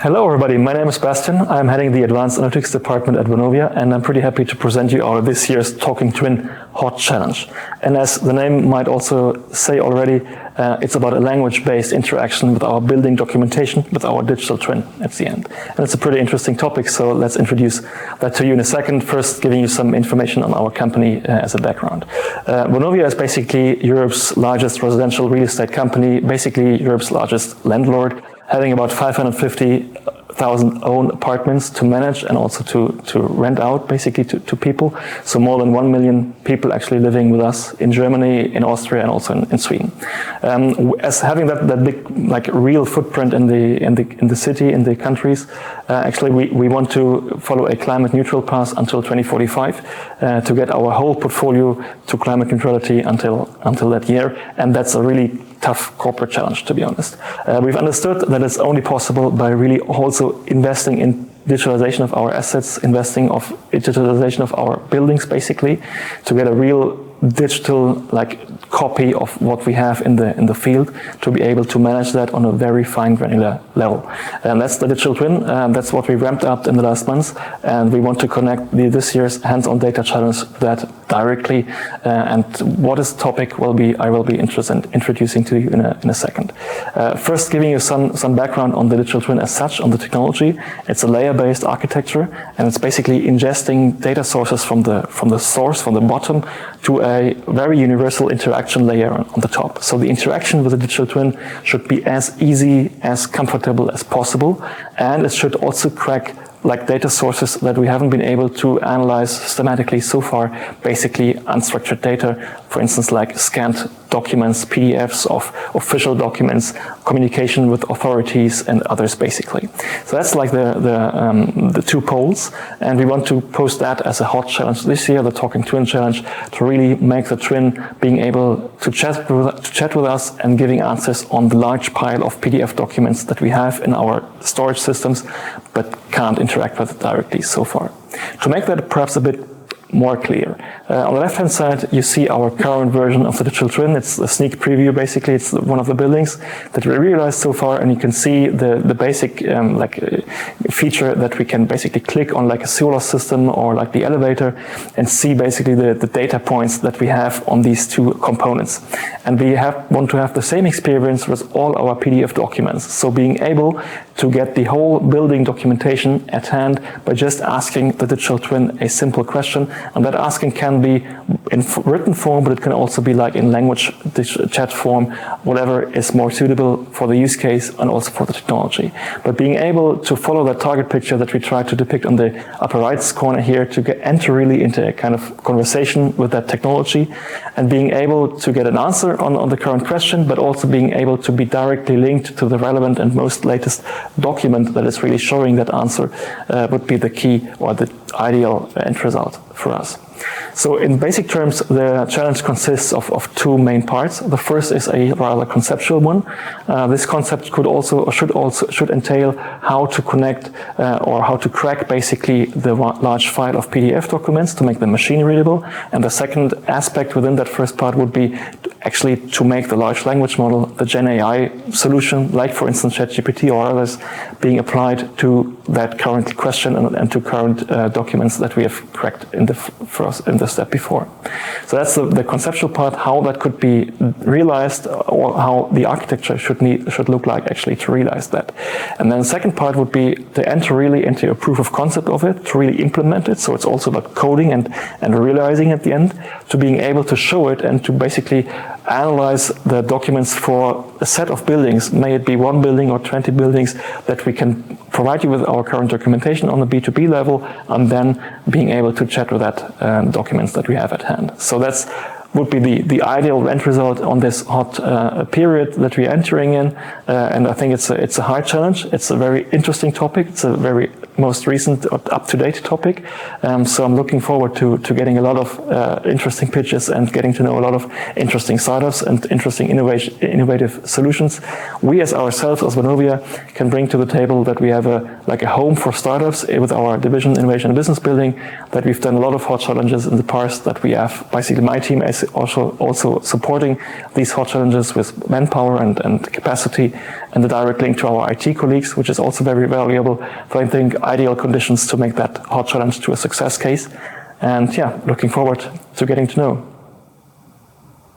Hello everybody, my name is Bastian. I'm heading the Advanced Analytics Department at Vonovia, and I'm pretty happy to present you our this year's TalkingTwin Hot Challenge. And as the name might also say already, it's about a language-based interaction with our building documentation, with our digital twin at the end. And it's a pretty interesting topic, so let's introduce that to you in a second. First, giving you some information on our company as a background. Vonovia is basically Europe's largest residential real estate company, basically Europe's largest landlord, having about 550,000 own apartments to manage and also to rent out basically to people. So more than 1 million people actually living with us in Germany, in Austria, and also in Sweden. As having that big like real footprint in the city, in the countries, actually we want to follow a climate neutral path until 2045 to get our whole portfolio to climate neutrality until that year, and that's a really tough corporate challenge, to be honest. We've understood that it's only possible by really also investing in digitalization of our assets, investing of digitalization of our buildings, basically, to get a real digital like copy of what we have in the field, to be able to manage that on a very fine granular level. And that's the digital twin. That's what we ramped up in the last months, and we want to connect this year's hands-on data challenge that directly. And what this topic will be, I will be interested in introducing to you in a second. First, giving you some background on the digital twin as such, on the technology. It's a layer-based architecture, and it's basically ingesting data sources from the source, from the bottom, to a very universal interaction layer on the top. So the interaction with the digital twin should be as easy, as comfortable as possible, and it should also crack like data sources that we haven't been able to analyze systematically so far, basically unstructured data, for instance, like scanned documents, PDFs of official documents, communication with authorities and others, basically. So that's like the two poles, and we want to post that as a hot challenge this year, the Talking Twin Challenge, to really make the twin being able to chat with us and giving answers on the large pile of PDF documents that we have in our storage systems, but can't interact with it directly so far. To make that perhaps a bit more clear. On the left-hand side, you see our current version of the digital twin. It's a sneak preview, basically. It's one of the buildings that we realized so far, and you can see the basic feature that we can basically click on like a solar system or like the elevator and see basically the data points that we have on these two components. And we want to have the same experience with all our PDF documents. So being able to get the whole building documentation at hand by just asking the digital twin a simple question. And that asking can be in written form, but it can also be like in language chat form, whatever is more suitable for the use case and also for the technology. But being able to follow that target picture that we try to depict on the upper right corner here, to enter really into a kind of conversation with that technology, and being able to get an answer on the current question, but also being able to be directly linked to the relevant and most latest document that is really showing that answer would be the key or the ideal end result for us. So in basic terms, the challenge consists of two main parts. The first is a rather conceptual one. This concept could also, or should entail how to connect or how to crack basically the large file of PDF documents to make them machine readable. And the second aspect within that first part would be actually to make the large language model, the Gen AI solution, like for instance ChatGPT or others, being applied to that current question and to current documents that we have cracked in the step before. So that's the conceptual part, how that could be realized, or how the architecture should look like actually to realize that. And then the second part would be to enter really into a proof of concept of it, to really implement it. So it's also about coding and realizing at the end, to being able to show it and to basically analyze the documents for a set of buildings, may it be 1 building or 20 buildings, that we can provide you with our current documentation on the B2B level, and then being able to chat with that documents that we have at hand. So that's would be the ideal end result on this hot period that we're entering in, and I think it's a hard challenge. It's a very interesting topic. It's a very most recent, up-to-date topic. So I'm looking forward to getting a lot of interesting pitches and getting to know a lot of interesting startups and interesting innovative solutions. We as ourselves, as Vonovia, can bring to the table that we have a home for startups with our division Innovation and Business Building, that we've done a lot of hot challenges in the past, that we have basically my team is also supporting these hot challenges with manpower and capacity, and the direct link to our IT colleagues, which is also very valuable. So I think ideal conditions to make that hot challenge to a success case. And yeah, looking forward to getting to know.